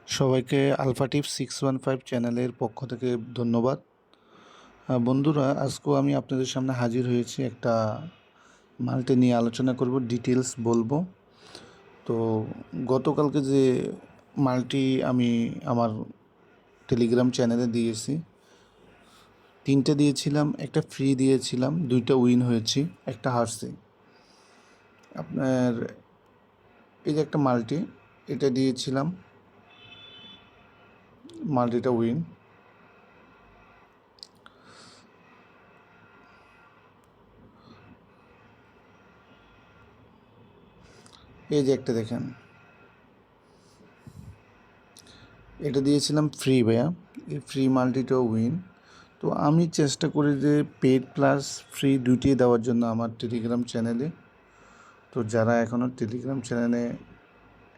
সবাইকে আলফা টিপ 615 চ্যানেলের পক্ষ থেকে ধন্যবাদ। বন্ধুরা, আজকেও আমি আপনাদের সামনে হাজির হয়েছি একটা মালটি নিয়ে আলোচনা করব, ডিটেলস বলবো। তো গতকালকে যে মালটি আমি আমার টেলিগ্রাম চ্যানেলে দিয়েছি, 3টে দিয়েছিলাম, একটা ফ্রি দিয়েছিলাম, 2টা উইন হয়েছি, একটা হারছি। আপনার এই যে একটা মাল্টি, এটা দিয়েছিলাম, মাল্টিটা উইন। এই যে একটা দেখেন, এটা দিয়েছিলাম ফ্রি ভাইয়া, এই ফ্রি মাল্টিটাও উইন। তো আমি চেষ্টা করি যে পেড প্লাস ফ্রি দুইটিই দেওয়ার জন্য আমার টেলিগ্রাম চ্যানেলে। তো যারা এখনও টেলিগ্রাম চ্যানেলে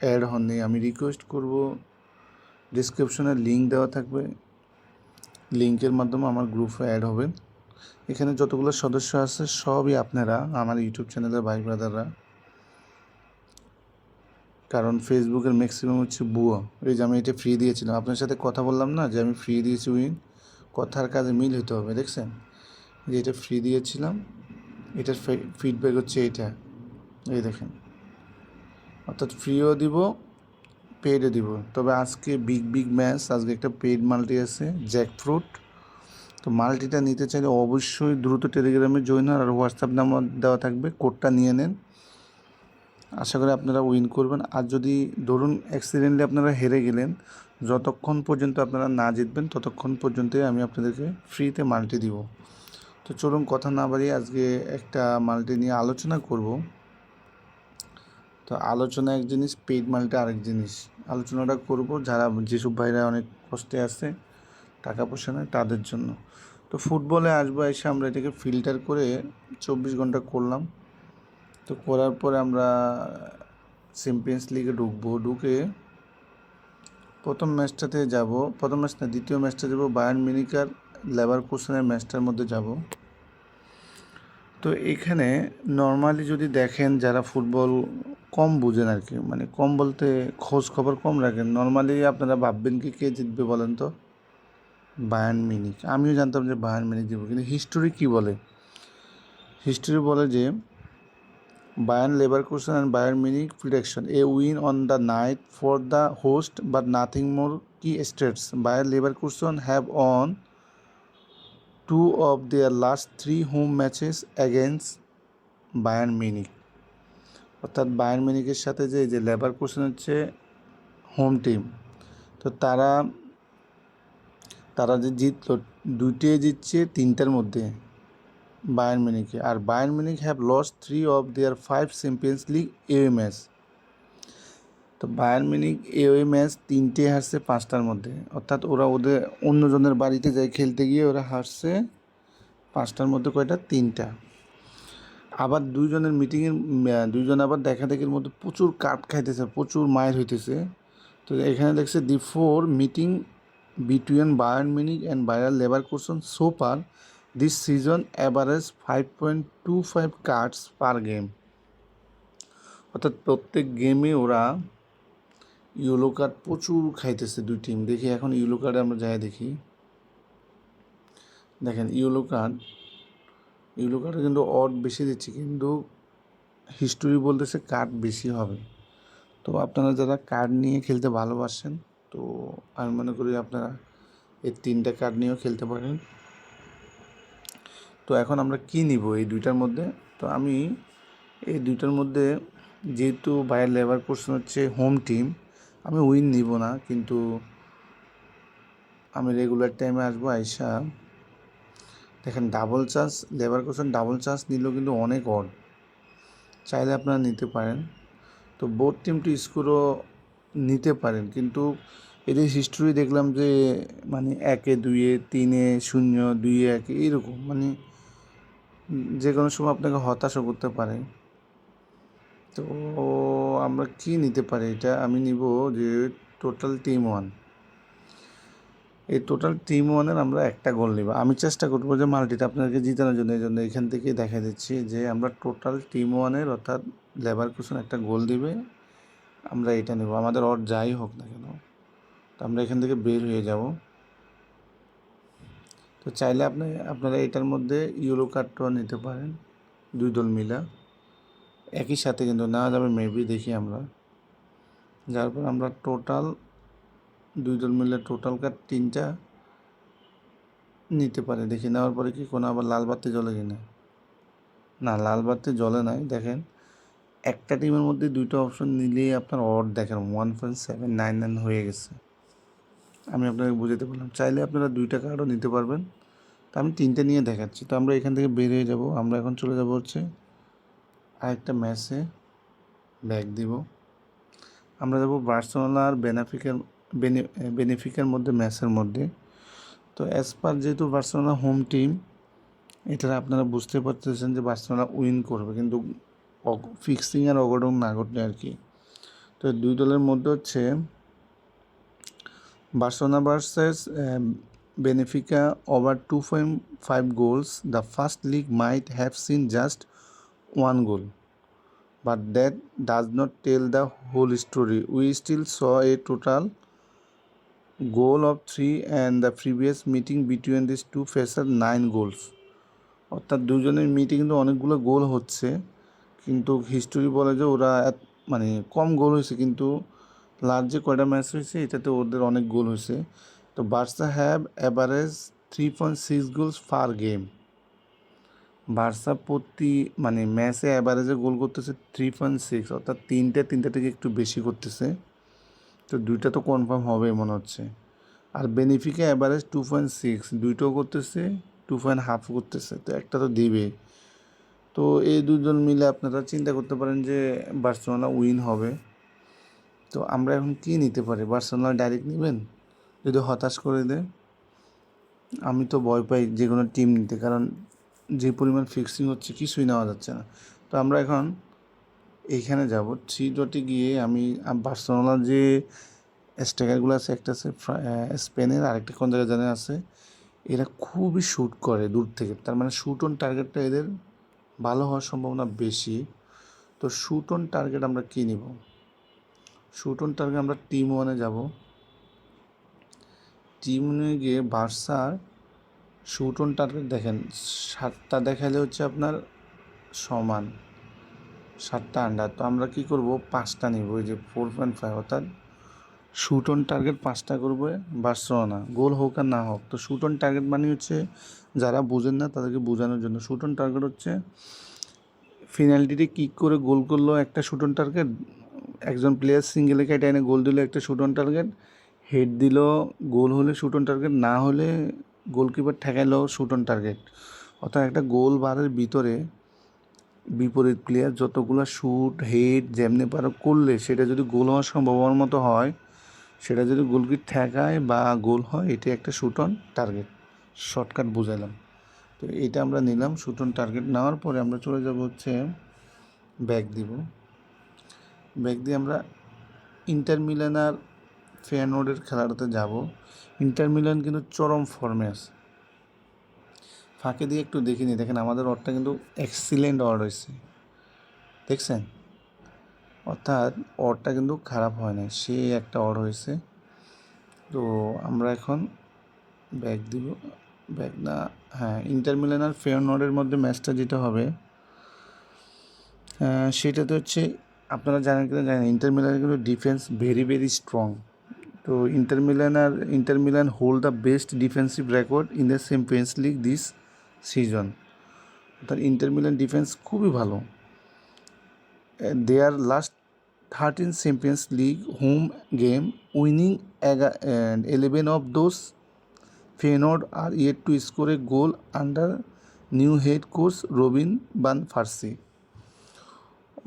অ্যাড হননি, আমি রিকোয়েস্ট করব, ডিসক্রিপশনে লিঙ্ক দেওয়া থাকবে, লিঙ্কের মাধ্যমে আমার গ্রুপে অ্যাড হবেন। এখানে যতগুলো সদস্য আছে সবই আপনারা আমার ইউটিউব চ্যানেলের ভাই ব্রাদাররা। কারণ ফেসবুকের ম্যাক্সিমাম হচ্ছে ভুয়ো। এই যে আমি এটা ফ্রি দিয়েছিলাম, আপনার সাথে কথা বললাম না যে আমি ফ্রি দিয়েছি উইন, কথার কাজে মিল হতে হবে। দেখছেন যে এটা ফ্রি দিয়েছিলাম, এটার ফিডব্যাক হচ্ছে এটা, এই দেখেন। অর্থাৎ ফ্রিও দিব, পেডও দিব। তবে আজকে বিগ ম্যাচ, আজকে একটা পেড মাল্টি আছে, জ্যাকফ্রুট। তো মাল্টিটা নিতে চাইলে অবশ্যই দ্রুত টেলিগ্রামে জয়েন হন, আর হোয়াটসঅ্যাপ নাম্বার দেওয়া থাকবে, কোডটা নিয়ে নেন। আশা করি আপনারা উইন করবেন। আর যদি ধরুন অ্যাক্সিডেন্টলি আপনারা হেরে গেলেন, যতক্ষণ পর্যন্ত আপনারা না জিতবেন ততক্ষণ পর্যন্তই আমি আপনাদেরকে ফ্রিতে মাল্টি দিব। তো চলুন কথা না বাড়িয়ে আজকে একটা মাল্টি নিয়ে আলোচনা করব। তো আলোচনা এক জিনিস, পেইড মাল্টি আরেক জিনিস। আলোচনাটা করব যারা, যেসব ভাইরা অনেক কষ্টে আছে, টাকা পয়সা নেই, তাদের জন্য। তো ফুটবলে আসবো, এসে আমরা এটাকে ফিল্টার করে 24 ঘন্টা করলাম। তো করার পরে আমরা চ্যাম্পিয়ন্স লিগে ঢুকবো। ঢুকে প্রথম ম্যাচটাতে যাব, প্রথম ম্যাচ না, দ্বিতীয় ম্যাচটা যাব বায়ার্ন মিউনিখ আর লেভারকুসেনের ম্যাচটার মধ্যে যাব। তো এখানে নর্মালি যদি দেখেন, যারা ফুটবল কম বুঝেন আর কি, মানে কম বলতে খোঁজ খবর কম রাখেন, নর্মালি আপনারা ভাববেন কি কে জিতবে বলেন তো? Bayern Munich. আমিও জানতাম যে বায়ার্ন মিউনিখ জিতবে, কিন্তু হিস্টোরি কী বলে? হিস্টোরি বলে যে Bayern Leverkusen and Bayern Munich prediction: a win on the night for the host, but nothing more. Key stats: Bayern Leverkusen have won 2 of their last 3 home matches against Bayern Munich. অর্থাৎ Bayern মিউনিখের সাথে যে Leverkusen হচ্ছে home team, তো তারা যে জিতলো, 2টিই জিতছে 3টার মধ্যে বায়ার্ন মিউনিখে। আর Bayern Munich have lost 3 of their 5 Champions League away match. তো বায়ার্ন মিউনিখ এওয়ে ম্যাচ 3টে হারছে 5টার মধ্যে। অর্থাৎ ওরা ওদের অন্যজনের বাড়িতে যায় খেলতে গিয়ে ওরা হারছে 5টার মধ্যে, কয়টা? 3টা। আবার দুইজন আবার দেখাদেখির মধ্যে প্রচুর কাট খাইতেছে, প্রচুর মায়ের হইতেছে। তো এখানে দেখছে the four meeting between Bayern Munich and Bayer Leverkusen so far this season average 5.25 Katz per game. অর্থাৎ প্রত্যেক গেমে ওরা ইয়েলো কার্ড প্রচুর খাইতেছে দুই টিম। দেখি এখন ইয়েলো কার্ডে আমরা যাই দেখি। দেখেন ইয়েলো কার্ডে কিন্তু অড বেশি দিচ্ছে, কিন্তু হিস্টোরি বলতেছে কার্ড বেশি হবে। তো আপনারা যারা কার্ড নিয়ে খেলতে ভালোবাসেন, তো আমি মনে করি আপনারা এই 3টা কার্ড নিয়েও খেলতে পারেন। তো এখন আমরা কি নিব এই দুইটার মধ্যে? তো আমি এই দুইটার মধ্যে, যেহেতু বায়ার লেভারকুসেন হচ্ছে হোম টিম, আমি উইন নিব না, কিন্তু আমি রেগুলার টাইমে আসবো। আইসা দেখেন double chance, Leverkusen double chance নিলেও কিন্তু অনেক অড, চাইলে আপনারা নিতে পারেন। তো বোথ টিম টু স্কোরও নিতে পারেন, কিন্তু এদের হিস্টোরি দেখলাম যে মানে 1-2, 3-0, 2-1 এইরকম, মানে যে কোনো সময় আপনাকে হতাশও করতে পারে। তো আমরা কি নিতে পারি? এটা আমি নিব যে টোটাল টিম ওয়ান। এই টোটাল টিম ওয়ানের আমরা একটা গোল নিব। আমি চেষ্টা করবো যে মাল্টিটা আপনাদেরকে জিতানোর জন্য, এই জন্য এখান থেকে দেখা দিচ্ছি যে আমরা টোটাল টিম ওয়ানের, অর্থাৎ লেভারকুসেন একটা গোল দিবে, আমরা এটা নেব, আমাদের অড যাই হোক না কেন। তো আমরা এখান থেকে বের হয়ে যাব। তো চাইলে আপনারা এটার মধ্যে ইয়েলো কার্ডটাও নিতে পারেন, 2 দল মিলা একই সাথে, কিন্তু না যাবে মেবি, দেখি আমরা। যার পর আমরা টোটাল 2 দল মিলে টোটাল কার্ড 3টা নিতে পারে। দেখি নেওয়ার পরে কি কোনো আবার লাল বাতি জ্বলে কিনা। না, লাল বাতি জ্বলে নাই। দেখেন, একটা টিমের মধ্যে 2টা অপশন নিলেই আপনার অড দেখেন 1.799 হয়ে গেছে। আমি আপনাকে বুঝাতে পারলাম। চাইলে আপনারা 2টা কার্ডও নিতে পারবেন। তো আমি 3টে নিয়ে দেখাচ্ছি। তো আমরা এখান থেকে বের হয়ে যাব। আমরা এখন চলে যাব হচ্ছে আরেকটা ম্যাচে, ব্যাক দিব। আমরা যাব বার্সেলোনা আর বেনিফিকার মধ্যে ম্যাচের মধ্যে। তো অ্যাজ পার যেহেতু বার্সেলোনা হোম টিম, এটা আপনারা বুঝতে পারতেছেন যে বার্সেলোনা উইন করবে, কিন্তু ফিক্সিং আর অঘটন না ঘটলে আর কি। তো 2 দলের মধ্যে হচ্ছে Barcelona versus Benfica over 2.5 goals. The first league might have seen just 1 goal, but that does not tell the whole story. We still saw a total goal of 3, and the previous meeting between these two faces 9 goals. অর্থাৎ দুজনের মিটে কিন্তু অনেকগুলো গোল হচ্ছে, কিন্তু history বলে যে ওরা মানে কম গোল হয়েছে, কিন্তু লাস্ট যে কয়টা ম্যাচ হয়েছে এটাতে ওদের অনেক গোল হয়েছে। তো Barca have average 3.6 goals per game. Barca প্রতি মানে ম্যাচে অ্যাভারেজে গোল করতেছে 3.6, অর্থাৎ তিনটা থেকে একটু বেশি করতেছে। তো 2টা তো কনফার্ম হবে মনে হচ্ছে। আর বেনিফিকা অ্যাভারেজ 2.6, 2টাও করতেছে, 2.5 করতেছে, তো একটা তো দিবে। তো এই দুজন মিলে আপনারা চিন্তা করতে পারেন যে বার্সেলোনা উইন হবে। তো আমরা এখন কি নিতে পারি? বার্সেলোনা ডাইরেক্ট নেবেন যদি হতাশ করে দেয়? আমি তো ভয় পাই যে কোনো টিম নিতে, কারণ যে পরিমাণ ফিক্সিং হচ্ছে কিছুই নেওয়া যাচ্ছে না। তো আমরা এখন এইখানে যাব, 3 ডটে গিয়ে আমি বার্সেলোনার যে স্ট্রাইকারগুলো আছে, একটা আছে স্পেনের, আরেকটা কোন জায়গায় জানে আছে। এরা খুবই শ্যুট করে দূর থেকে, তার মানে শ্যুট অন টার্গেটটা এদের ভালো হওয়ার সম্ভাবনা বেশি। তো শ্যুট অন টার্গেট আমরা কী নিব? শ্যুট অন টার্গেট আমরা টিম 1-এ যাব। টিম 1-এ গিয়ে বার্সার শ্যুট অন টার্গেট দেখেন 7টা দেখাইলে হচ্ছে আপনার সমান 7টা আন্ডার। তো আমরা কি করব? 5টা নিব, ওই যে 4.5, অর্থাৎ শ্যুট অন টার্গেট 5টা করবে বার্সেলোনা, গোল হোক আর না হোক। তো শ্যুট অন টার্গেট মানে হচ্ছে, যারা বোঝেন না তাদেরকে বোঝানোর জন্য, শ্যুট অন টার্গেট হচ্ছে পেনাল্টিতে কিক করে গোল করলো একটা শ্যুট অন টার্গেট, একজন প্লেয়ার সিঙ্গেলে কেটে এনে গোল দিল একটা শ্যুট অন টার্গেট, হেড দিল গোল হলে শ্যুট অন টার্গেট, না হলে গোলকিপার ঠেকাইলো শ্যুট অন টার্গেট। অর্থাৎ একটা গোল বারের ভিতরে বিপরীত প্লেয়ার যতগুলো শ্যুট হেড যেমনি পারো করলে সেটা যদি গোল হওয়ার সম্ভাবনার মতো হয়, সেটা যদি গোলকি ঠেকায় বা গোল হয়, এটা একটা শ্যুট অন টার্গেট। শর্টকাট বুঝাইলাম। তো এটা আমরা নিলাম। শ্যুট অন টার্গেট নেওয়ার পরে আমরা চলে যাব হচ্ছে ব্যাক দিব। ব্যাক দিয়ে আমরা ইন্টার মিলান আর ফেয়ারনোর্ডের খেলাটাতে যাব। ইন্টার মিলান কিন্তু চরম ফর্মে আছে। ফাঁকে দিয়ে একটু দেখিনি, দেখেন আমাদের অডটা কিন্তু এক্সিলেন্ট অড হয়েছে, দেখছেন? অর্থাৎ অডটা কিন্তু খারাপ হয় না, সে একটা অড হয়েছে। তো আমরা এখন ব্যাক দিব, ব্যাক না, হ্যাঁ, ইন্টার মিলান আর ফেয়ারনোর্ডের মধ্যে ম্যাচটা যেটা হবে সেটাতে হচ্ছে, আপনারা জানেন কিনা জানেন, ইন্টার মিলানের কিন্তু ডিফেন্স ভেরি ভেরি স্ট্রং। তো Inter Milan hold the best defensive record in the Champions League this season. অর্থাৎ ইন্টার মিলান ডিফেন্স খুবই ভালো। Their last 13 Champions League home game winning 11 of those, Feyenoord are yet to score a goal under new head coach Robin ভান পার্সি।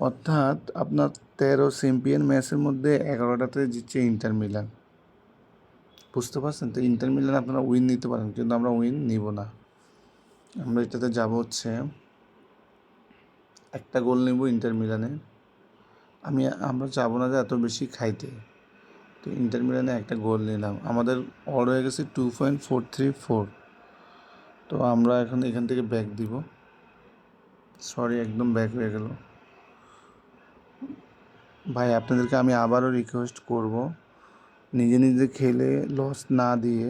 অর্থাৎ আপনার 13 champion ম্যাচের মধ্যে 11টাতে জিতছে inter Milan. বুঝতে পারছেন? তো ইন্টার মিলান আপনারা উইন নিতে পারেন, কিন্তু আমরা উইন নিব না। আমরা এটাতে যাব হচ্ছে একটা গোল নেব ইন্টার মিলানে। আমরা চাবো না যে এত বেশি খাইতে। তো ইন্টার মিলানে একটা গোল নিলাম, আমাদের অড হয়ে গেছে 2.434। তো আমরা এখন এখান থেকে ব্যাক দিব। সরি, একদম ব্যাক হয়ে গেল। ভাই আপনাদেরকে আমি আবারও রিকোয়েস্ট করব, নিজে নিজে খেলে লস না দিয়ে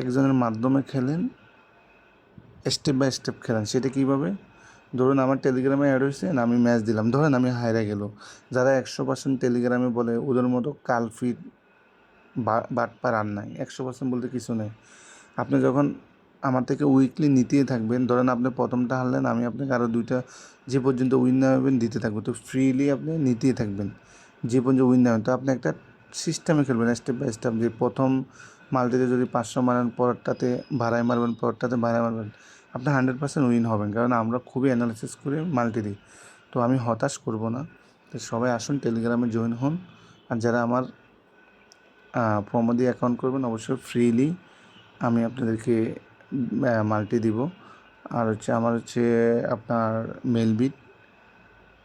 একজনের মাধ্যমে খেলেন, স্টেপ বাই স্টেপ খেলেন। সেটা কীভাবে? ধরুন আমার টেলিগ্রামে অ্যাড হয়েছেন, আমি ম্যাচ দিলাম, ধরেন আমি হাইরা গেল। যারা 100% টেলিগ্রামে বলে ওদের মতো কালফিট বাটপার আর নাই। 100% বলতে কিছু নেই। আপনি যখন আমার থেকে উইকলি নিতেই থাকবেন, ধরেন আপনি প্রথমটা হারলেন, আমি আপনাকে আরও 2টা যে পর্যন্ত উইন না হবেন দিতে থাকবো। তো ফ্রিলি আপনি নিতেই থাকবেন যে পর্যন্ত উইন না হবেন। তো আপনি একটা সিস্টেমে খেলবেন, স্টেপ বাই স্টেপ। যে প্রথম মাল্টিতে যদি 500 মারেন, পরেরটাতে ভাড়ায় মারবেন, পরেরটাতে ভাড়ায় মারবেন, আপনি 100% উইন হবেন। কারণ আমরা খুবই অ্যানালিসিস করে মাল্টি দিই। তো আমি হতাশ করব না। তো সবাই আসুন, টেলিগ্রামে জয়েন হন। আর যারা আমার প্রোমো দিয়ে অ্যাকাউন্ট করবেন, অবশ্যই ফ্রিলি আমি আপনাদেরকে মাল্টি দিব। আর আমার আপনার মেলবিট।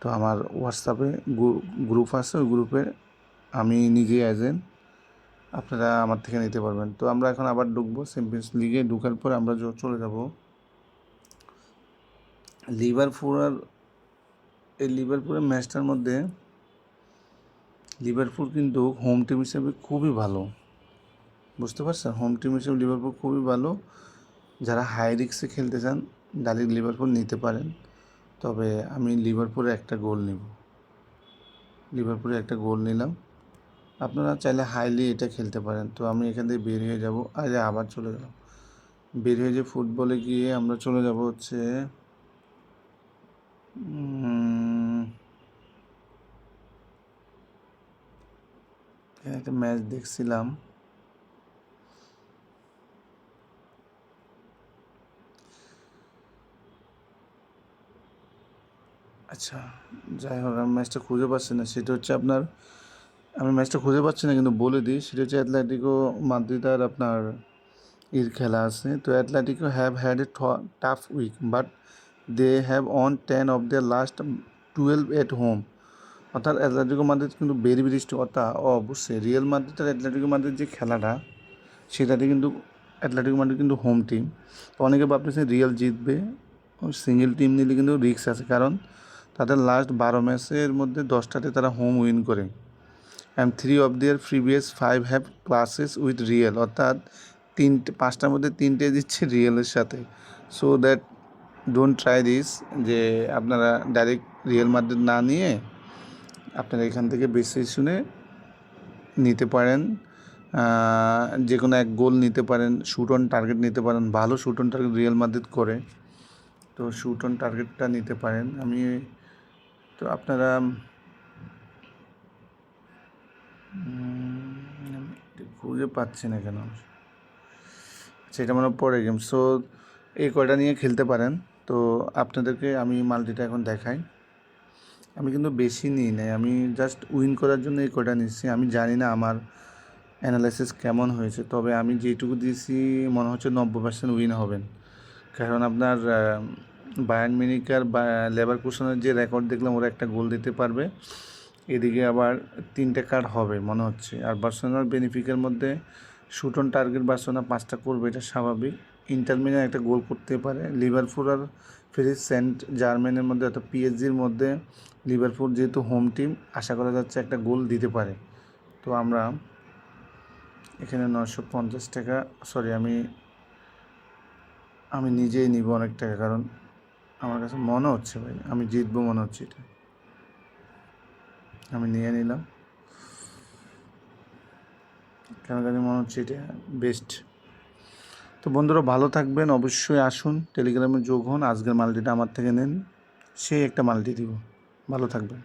তো আমার হোয়াটসঅ্যাপে গ্রুপ আছে, ওই গ্রুপে আমি নিজেই এজেন্ট, আপনারা আমার থেকে নিতে পারবেন। তো আমরা এখন আবার ঢুকবো চ্যাম্পিয়ন্স লিগে। ঢুকার পর আমরা চলে যাব লিভারপুল। আর এই লিভারপুলের ম্যাচটার মধ্যে লিভারপুল কিন্তু হোম টিম হিসেবে খুবই ভালো, বুঝতে পারছেন? হোম টিম হিসেবে লিভারপুল খুবই ভালো। যারা হাই রিস্কে খেলতে চান ডাইরেক্ট লিভারপুল নিতে পারেন। তবে আমি লিভারপুলে একটা গোল নিব, লিভারপুলে একটা গোল নিলাম। আপনারা চাইলে হাইলি এটা খেলতে পারেন। তো আমি এখান থেকে বের হয়ে যাব। আবার চলে গেলাম। বের হয়ে যে ফুটবলে গিয়ে আমরা চলে যাব একটা ম্যাচ দেখছিলাম, আচ্ছা যাই হোক, আমি ম্যাচটা খুঁজে পাচ্ছি না। সেটা হচ্ছে আপনার, আমি ম্যাচটা খুঁজে পাচ্ছি না কিন্তু বলে দিই। সেটা হচ্ছে অ্যাটলেটিকো মাদ্রিদ আর আপনার খেলা আছে। তো Atletico have had a tough week, but they have won 10 of their last 12 at home. অর্থাৎ অ্যাটলেটিকো মাদ্রিদ কিন্তু ভেরি ভেরি স্ট্রং। অর্থাৎ অবশ্যই রিয়াল মাদ্রিদ আর অ্যাটলেটিকো মাদ্রিদ যে খেলাটা, সেটাতে কিন্তু অ্যাটলেটিকো মাদ্রিদ কিন্তু হোম টিম। তো অনেকে ভাবতেছে রিয়াল জিতবে। সিঙ্গেল টিম নিলে কিন্তু রিস্ক আছে, কারণ তাদের লাস্ট 12 ম্যাচের মধ্যে 10টাতে তারা হোম উইন করে। And 3 of their previous 5 have classes with real. অর্থাৎ 5টার মধ্যে 3টে দিচ্ছে রিয়েলের সাথে। So that don't try this, যে আপনারা ডাইরেক্ট রিয়েল মাদ্রিদ না নিয়ে আপনারা এখান থেকে বেশি শুনে নিতে পারেন। যে কোনো এক গোল নিতে পারেন, শুট অন টার্গেট নিতে পারেন। ভালো shoot on target real Madrid করে, তো শুট অন টার্গেটটা নিতে পারেন। তো আপনারা খুঁজে পাচ্ছি না কেন, সেটা মানে পরে গেম। সো এই কয়টা নিয়ে খেলতে পারেন। তো আপনাদেরকে আমি মাল্টিটা এখন দেখাই। আমি কিন্তু বেশি নিই নাই, আমি জাস্ট উইন করার জন্য এই কয়টা নিচ্ছি। আমি জানি না আমার অ্যানালাইসিস কেমন হয়েছে, তবে আমি যেটুকু দিয়েছি মনে হচ্ছে 90% উইন হবেন। কারণ আপনার বায়ার্ন মিউনিখ আর লেভারকুসেনের যে রেকর্ড দেখলাম, ওরা একটা গোল দিতে পারবে। এদিকে আবার 3টে কার্ড হবে মনে হচ্ছে। আর বার্সেলোনার বেনিফিকের মধ্যে শুট অন টার্গেট বার্সেলোনা 5টা করবে, এটা স্বাভাবিক। ইন্টার মিলান একটা গোল করতে পারে। লিভারপুল আর প্যারিস সেন্ট জার্মেনের মধ্যে, অর্থাৎ পিএসজির মধ্যে লিভারপুল যেহেতু হোম টিম, আশা করা যাচ্ছে একটা গোল দিতে পারে। তো আমরা এখানে 950 টাকা, সরি আমি নিজেই নিব অনেক টাকা, কারণ আমার কাছে মনে হচ্ছে ভাই আমি জিতবো মনে হচ্ছে। এটা আমি নিয়ে নিলাম, কেন জানি মনে হচ্ছে এটা বেস্ট। তো বন্ধুরা ভালো থাকবেন, অবশ্যই আসুন টেলিগ্রামে যোগ হন। আজকের মাল্টিটা আমার থেকে নেন, সেই একটা মাল্টি দিব। ভালো থাকবেন।